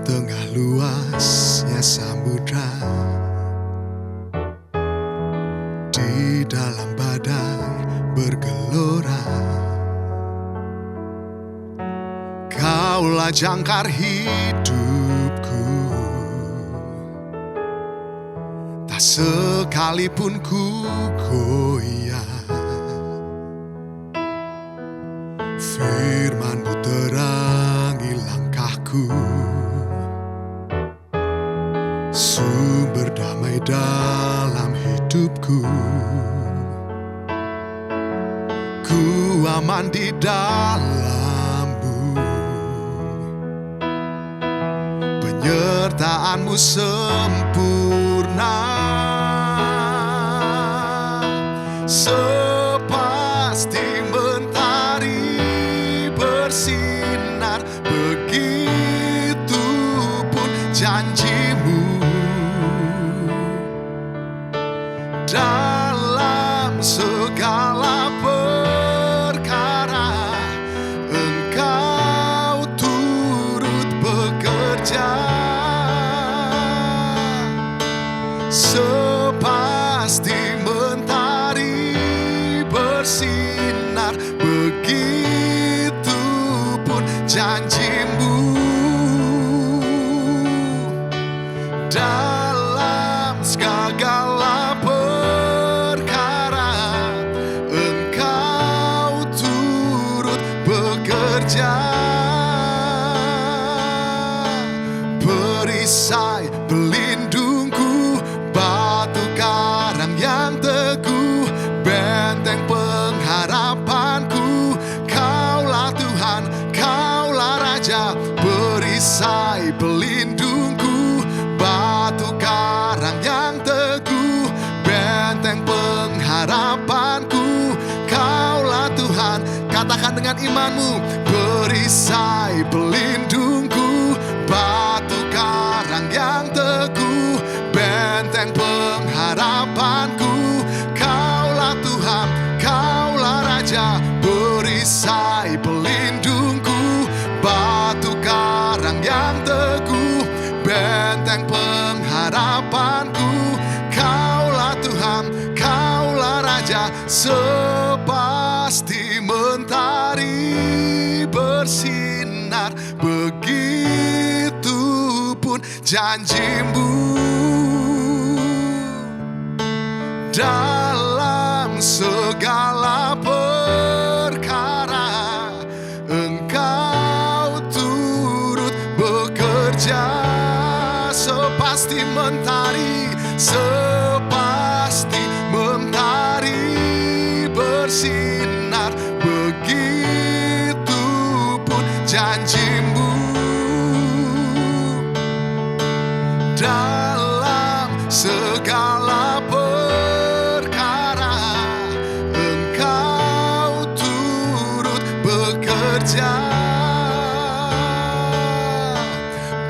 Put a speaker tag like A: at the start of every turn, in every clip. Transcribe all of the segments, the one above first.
A: tengah luasnya samudra, di dalam badai bergelora, Kaulah jangkar hidupku. Tak sekalipun ku goyah, firman-Mu terangi langkahku, sumber damai dalam hidupku. Ku aman di dalam-Mu, penyertaan-Mu sempurna. Sepasti mentari bersinar, begitu pun janji-Mu. Dalam segala perkara Engkau turut bekerja. Sepasti mentari bersinar, begitu pun janji-Mu. Dalam segala perkara Engkau turut bekerja. Perisai pelindungku, batu karang yang teguh, benteng pengharapanku. Kaulah Tuhan, Kaulah Raja. Perisai pelindungku, batu karang yang teguh, benteng pengharapanku. Kaulah Tuhan. Katakan dengan imanmu, perisai pelindungku, batu karang yang teguh, benteng pengharapanku. Kaulah Tuhan, Kaulah Raja. Perisai pelindungku, batu karang yang teguh, benteng pengharapanku. Kaulah Tuhan, Kaulah Raja. Sepasti mentari bersinar, begitu pun janji-Mu. Dalam segala perkara Engkau turut bekerja. Sepasti mentari, sepasti mentari bersinar, begitu pun janji-Mu. Dalam segala perkara Engkau turut bekerja.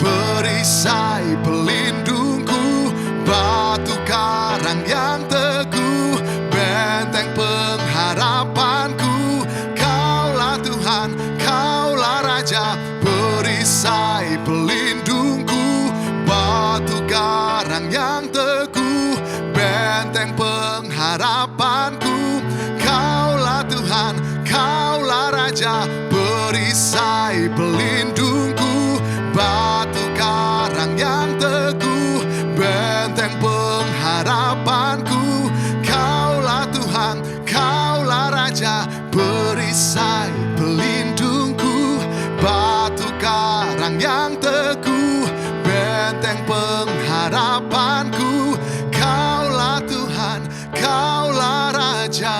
A: Perisai pelindungku, batu karang yang teguh, benteng pengharapanku. Kaulah Tuhan, Kaulah Raja. Perisai pelindungku, batu karang yang teguh, benteng pengharapanku. Kaulah Tuhan, Kaulah Raja. Perisai pelindungku, batu karang yang teguh, benteng pengharapanku. Kaulah Tuhan, Kaulah Raja. Perisai pelindungku, batu karang yang teguh, benteng pengharapanku. Kaulah Tuhan, Kaulah Raja.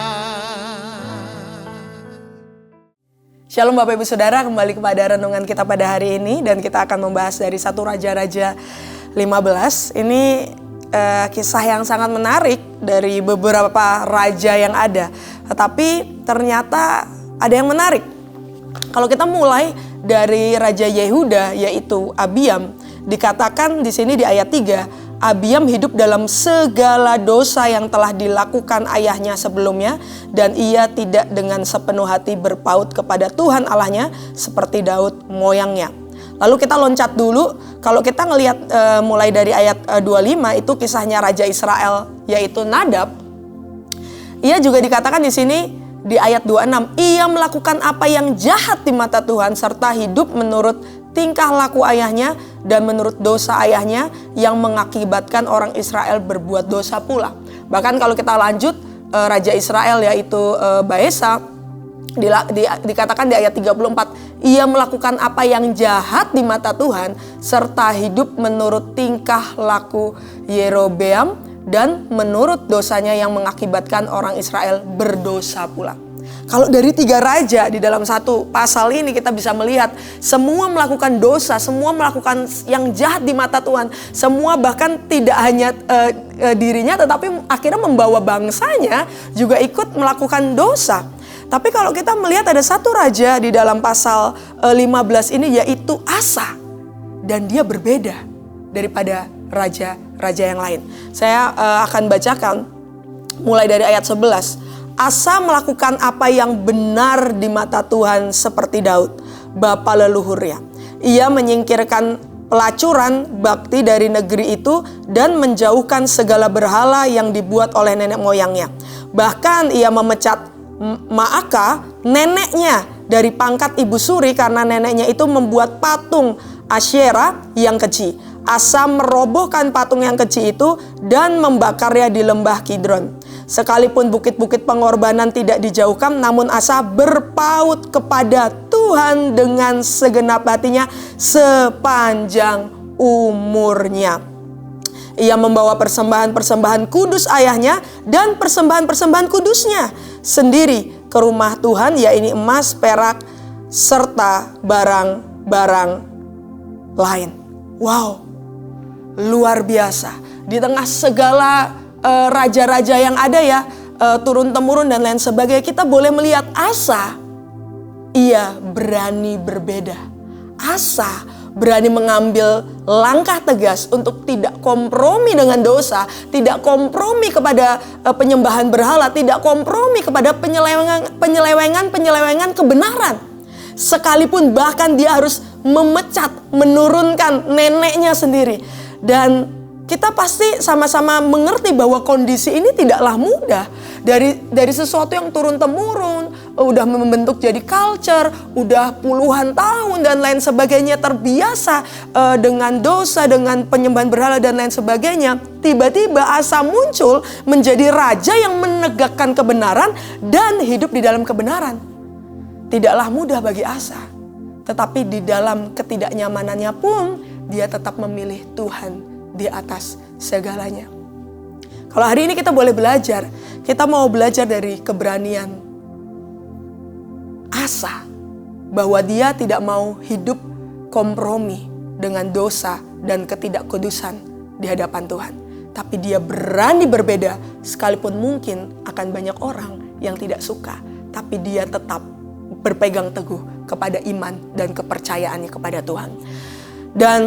B: Shalom Bapak Ibu Saudara, kembali kepada renungan kita pada hari ini. Dan kita akan membahas dari 1 Raja-Raja 15. Ini kisah yang sangat menarik dari beberapa raja yang ada. Tetapi ternyata ada yang menarik. Kalau kita mulai dari Raja Yehuda, yaitu Abiam, dikatakan di sini di ayat 3, Abiam hidup dalam segala dosa yang telah dilakukan ayahnya sebelumnya, dan ia tidak dengan sepenuh hati berpaut kepada Tuhan Allahnya seperti Daud moyangnya. Lalu kita loncat dulu, kalau kita ngelihat mulai dari ayat 25 itu kisahnya Raja Israel yaitu Nadab. Ia juga dikatakan di sini di ayat 26, ia melakukan apa yang jahat di mata Tuhan serta hidup menurut tingkah laku ayahnya dan menurut dosa ayahnya yang mengakibatkan orang Israel berbuat dosa pula. Bahkan kalau kita lanjut, Raja Israel yaitu Baesa dikatakan di ayat 34, ia melakukan apa yang jahat di mata Tuhan serta hidup menurut tingkah laku Yerobeam dan menurut dosanya yang mengakibatkan orang Israel berdosa pula. Kalau dari 3 raja di dalam satu pasal ini kita bisa melihat semua melakukan dosa, semua melakukan yang jahat di mata Tuhan. Semua bahkan tidak hanya dirinya tetapi akhirnya membawa bangsanya juga ikut melakukan dosa. Tapi kalau kita melihat ada satu raja di dalam pasal 15 ini yaitu Asa. Dan dia berbeda daripada raja-raja yang lain. Saya akan bacakan mulai dari ayat 11. Asa melakukan apa yang benar di mata Tuhan seperti Daud, bapa leluhurnya. Ia menyingkirkan pelacuran bakti dari negeri itu dan menjauhkan segala berhala yang dibuat oleh nenek moyangnya. Bahkan ia memecat Maaka, neneknya, dari pangkat ibu suri karena neneknya itu membuat patung Asyera yang keji. Asa merobohkan patung yang keji itu dan membakarnya di lembah Kidron. Sekalipun bukit-bukit pengorbanan tidak dijauhkan, namun Asa berpaut kepada Tuhan dengan segenap hatinya sepanjang umurnya. Ia membawa persembahan-persembahan kudus ayahnya dan persembahan-persembahan kudusnya sendiri ke rumah Tuhan, yaitu emas, perak, serta barang-barang lain. Wow, luar biasa. Di tengah segala raja-raja yang ada ya, turun-temurun dan lain sebagainya, kita boleh melihat Asa, ia berani berbeda. Asa berani mengambil langkah tegas untuk tidak kompromi dengan dosa, tidak kompromi kepada penyembahan berhala, tidak kompromi kepada penyelewengan kebenaran. Sekalipun bahkan dia harus memecat, menurunkan neneknya sendiri. Dan kita pasti sama-sama mengerti bahwa kondisi ini tidaklah mudah. Dari sesuatu yang turun-temurun, udah membentuk jadi culture, udah puluhan tahun dan lain sebagainya, terbiasa dengan dosa, dengan penyembahan berhala dan lain sebagainya. Tiba-tiba Asa muncul menjadi raja yang menegakkan kebenaran dan hidup di dalam kebenaran. Tidaklah mudah bagi Asa, tetapi di dalam ketidaknyamanannya pun dia tetap memilih Tuhan di atas segalanya. Kalau hari ini kita boleh belajar, kita mau belajar dari keberanian Asa, bahwa dia tidak mau hidup kompromi dengan dosa dan ketidakkudusan di hadapan Tuhan. Tapi dia berani berbeda, sekalipun mungkin akan banyak orang yang tidak suka. Tapi dia tetap berpegang teguh kepada iman dan kepercayaannya kepada Tuhan. Dan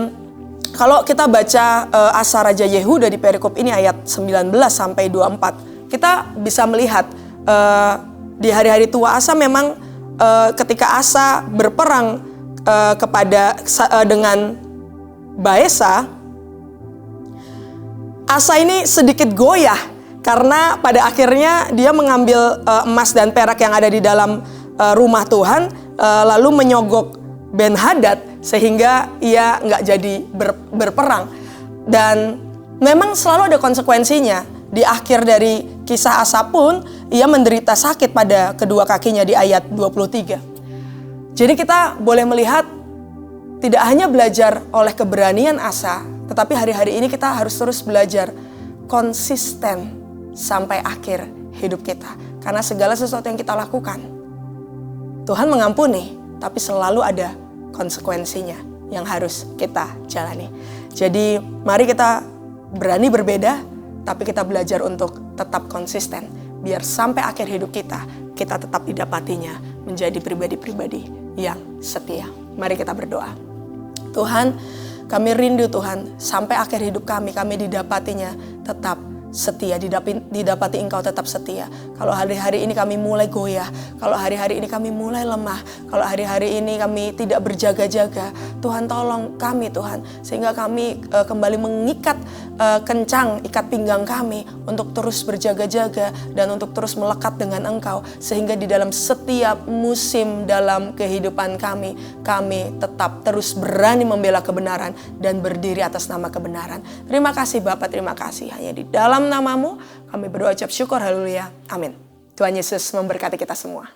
B: kalau kita baca Asa Raja Yehuda di perikop ini ayat 19 sampai 24, kita bisa melihat di hari-hari tua Asa memang ketika Asa berperang dengan Baesa, Asa ini sedikit goyah karena pada akhirnya dia mengambil emas dan perak yang ada di dalam rumah Tuhan, lalu menyogok Ben-Hadad sehingga ia nggak jadi berperang. Dan memang selalu ada konsekuensinya. Di akhir dari kisah Asa pun ia menderita sakit pada kedua kakinya di ayat 23. Jadi kita boleh melihat tidak hanya belajar oleh keberanian Asa, tetapi hari-hari ini kita harus terus belajar konsisten sampai akhir hidup kita. Karena segala sesuatu yang kita lakukan, Tuhan mengampuni, tapi selalu ada konsekuensinya yang harus kita jalani. Jadi mari kita berani berbeda, tapi kita belajar untuk tetap konsisten. Biar sampai akhir hidup kita tetap didapatinya menjadi pribadi-pribadi yang setia. Mari kita berdoa. Tuhan, kami rindu Tuhan, sampai akhir hidup kami didapatinya tetap setia, didapati Engkau tetap setia. Kalau hari-hari ini kami mulai goyah, kalau hari-hari ini kami mulai lemah, kalau hari-hari ini kami tidak berjaga-jaga, Tuhan tolong kami Tuhan, sehingga kami kembali mengikat kencang ikat pinggang kami untuk terus berjaga-jaga dan untuk terus melekat dengan Engkau, sehingga di dalam setiap musim dalam kehidupan kami tetap terus berani membela kebenaran dan berdiri atas nama kebenaran. Terima kasih Bapak, terima kasih. Hanya di dalam nama-Mu kami berdoa ucap syukur, haleluya, amin. Tuhan Yesus memberkati kita semua.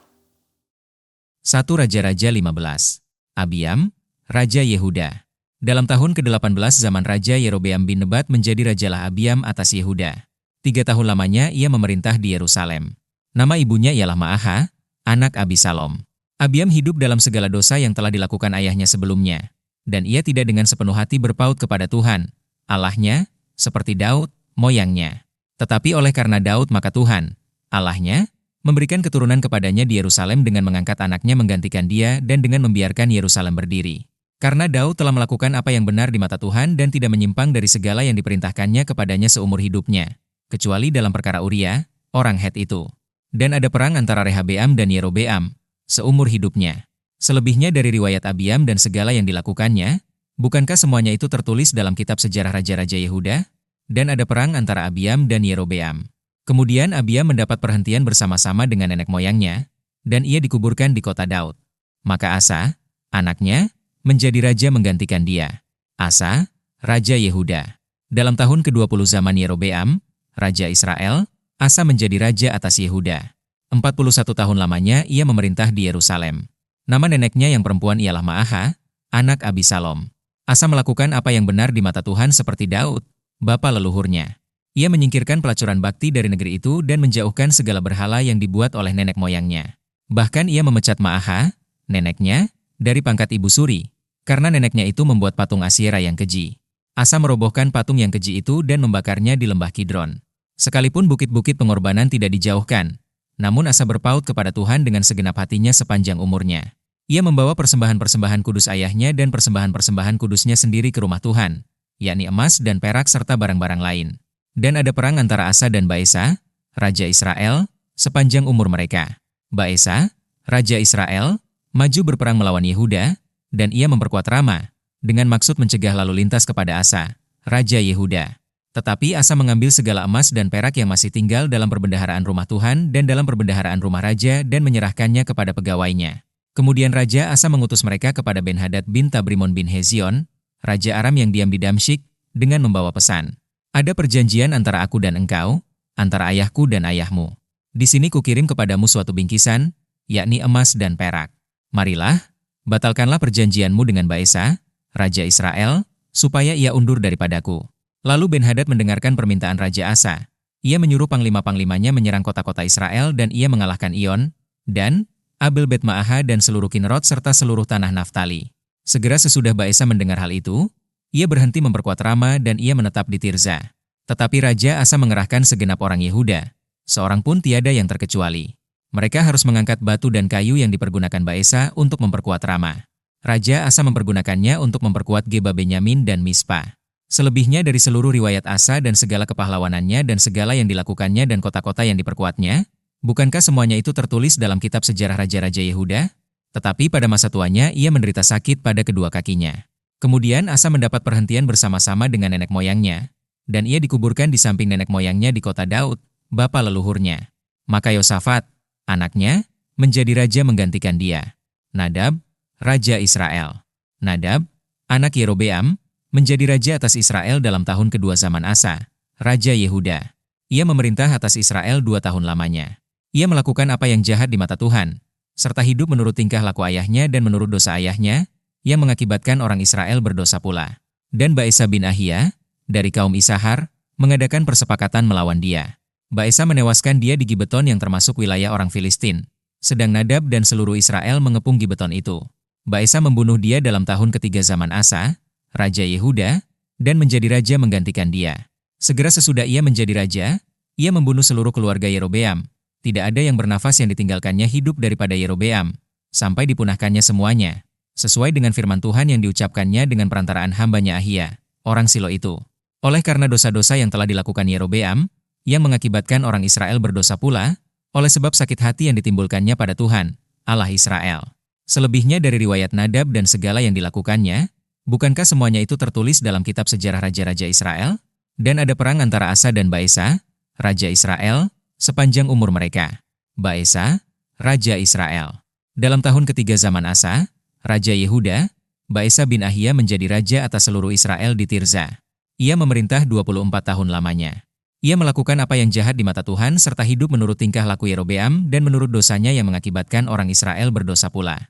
C: 1 Raja-Raja 15. Abiam, Raja Yehuda. Dalam tahun ke-18 zaman Raja Yerobeam bin Nebat menjadi rajalah Abiam atas Yehuda. 3 tahun lamanya ia memerintah di Yerusalem. Nama ibunya ialah Ma'aha, anak Abisalom. Abiam hidup dalam segala dosa yang telah dilakukan ayahnya sebelumnya. Dan ia tidak dengan sepenuh hati berpaut kepada Tuhan, Allahnya, seperti Daud, moyangnya. Tetapi oleh karena Daud maka Tuhan, Allahnya, memberikan keturunan kepadanya di Yerusalem dengan mengangkat anaknya menggantikan dia dan dengan membiarkan Yerusalem berdiri. Karena Daud telah melakukan apa yang benar di mata Tuhan dan tidak menyimpang dari segala yang diperintahkannya kepadanya seumur hidupnya, kecuali dalam perkara Uria, orang Het itu. Dan ada perang antara Rehabeam dan Yerobeam, seumur hidupnya. Selebihnya dari riwayat Abiam dan segala yang dilakukannya, bukankah semuanya itu tertulis dalam kitab sejarah Raja-Raja Yehuda? Dan ada perang antara Abiam dan Yerobeam. Kemudian Abiam mendapat perhentian bersama-sama dengan nenek moyangnya, dan ia dikuburkan di kota Daud. Maka Asa, anaknya, menjadi raja menggantikan dia. Asa, Raja Yehuda. Dalam tahun ke-20 zaman Yerobeam, Raja Israel, Asa menjadi raja atas Yehuda. 41 tahun lamanya ia memerintah di Yerusalem. Nama neneknya yang perempuan ialah Ma'aha, anak Abisalom. Asa melakukan apa yang benar di mata Tuhan seperti Daud, bapa leluhurnya. Ia menyingkirkan pelacuran bakti dari negeri itu dan menjauhkan segala berhala yang dibuat oleh nenek moyangnya. Bahkan ia memecat Ma'aha, neneknya, dari pangkat ibu suri, karena neneknya itu membuat patung Asyera yang keji. Asa merobohkan patung yang keji itu dan membakarnya di lembah Kidron. Sekalipun bukit-bukit pengorbanan tidak dijauhkan, namun Asa berpaut kepada Tuhan dengan segenap hatinya sepanjang umurnya. Ia membawa persembahan-persembahan kudus ayahnya dan persembahan-persembahan kudusnya sendiri ke rumah Tuhan, yakni emas dan perak serta barang-barang lain. Dan ada perang antara Asa dan Baesa, Raja Israel, sepanjang umur mereka. Baesa, Raja Israel, maju berperang melawan Yehuda, dan ia memperkuat Rama, dengan maksud mencegah lalu lintas kepada Asa, Raja Yehuda. Tetapi Asa mengambil segala emas dan perak yang masih tinggal dalam perbendaharaan rumah Tuhan dan dalam perbendaharaan rumah raja dan menyerahkannya kepada pegawainya. Kemudian Raja Asa mengutus mereka kepada Ben-Hadad bin Tabrimon bin Hezion, Raja Aram yang diam di Damsyik, dengan membawa pesan. Ada perjanjian antara aku dan engkau, antara ayahku dan ayahmu. Di sini kukirim kepadamu suatu bingkisan, yakni emas dan perak. Marilah, batalkanlah perjanjianmu dengan Baesa, Raja Israel, supaya ia undur daripadaku. Lalu Ben-Hadad mendengarkan permintaan Raja Asa. Ia menyuruh panglima-panglimanya menyerang kota-kota Israel dan ia mengalahkan Ion, dan Abel Bet Ma'aha dan seluruh Kinnerot serta seluruh tanah Naftali. Segera sesudah Baesa mendengar hal itu, ia berhenti memperkuat Rama dan ia menetap di Tirza. Tetapi Raja Asa mengerahkan segenap orang Yehuda, seorang pun tiada yang terkecuali. Mereka harus mengangkat batu dan kayu yang dipergunakan Baesa untuk memperkuat Rama. Raja Asa mempergunakannya untuk memperkuat Geba Benyamin dan Mispa. Selebihnya dari seluruh riwayat Asa dan segala kepahlawanannya dan segala yang dilakukannya dan kota-kota yang diperkuatnya, bukankah semuanya itu tertulis dalam kitab sejarah Raja-Raja Yehuda? Tetapi pada masa tuanya ia menderita sakit pada kedua kakinya. Kemudian Asa mendapat perhentian bersama-sama dengan nenek moyangnya, dan ia dikuburkan di samping nenek moyangnya di kota Daud, bapa leluhurnya. Maka Yosafat, anaknya, menjadi raja menggantikan dia. Nadab, Raja Israel. Nadab, anak Yerobeam, menjadi raja atas Israel dalam tahun kedua zaman Asa, Raja Yehuda. Ia memerintah atas Israel 2 tahun lamanya. Ia melakukan apa yang jahat di mata Tuhan, serta hidup menurut tingkah laku ayahnya dan menurut dosa ayahnya, yang mengakibatkan orang Israel berdosa pula. Dan Baesa bin Ahia, dari kaum Isahar, mengadakan persepakatan melawan dia. Baesa menewaskan dia di Gibeton yang termasuk wilayah orang Filistin, sedang Nadab dan seluruh Israel mengepung Gibeton itu. Baesa membunuh dia dalam tahun ketiga zaman Asa, Raja Yehuda, dan menjadi raja menggantikan dia. Segera sesudah ia menjadi raja, ia membunuh seluruh keluarga Yerobeam. Tidak ada yang bernafas yang ditinggalkannya hidup daripada Yerobeam, sampai dipunahkannya semuanya, sesuai dengan firman Tuhan yang diucapkannya dengan perantaraan hambanya Ahia, orang Silo itu. Oleh karena dosa-dosa yang telah dilakukan Yerobeam, yang mengakibatkan orang Israel berdosa pula, oleh sebab sakit hati yang ditimbulkannya pada Tuhan, Allah Israel. Selebihnya dari riwayat Nadab dan segala yang dilakukannya, bukankah semuanya itu tertulis dalam kitab sejarah Raja-Raja Israel? Dan ada perang antara Asa dan Baesa, Raja Israel, sepanjang umur mereka. Baesa, Raja Israel. Dalam tahun ketiga zaman Asa, Raja Yehuda, Baesa bin Ahia menjadi raja atas seluruh Israel di Tirza. Ia memerintah 24 tahun lamanya. Ia melakukan apa yang jahat di mata Tuhan serta hidup menurut tingkah laku Yerobeam dan menurut dosanya yang mengakibatkan orang Israel berdosa pula.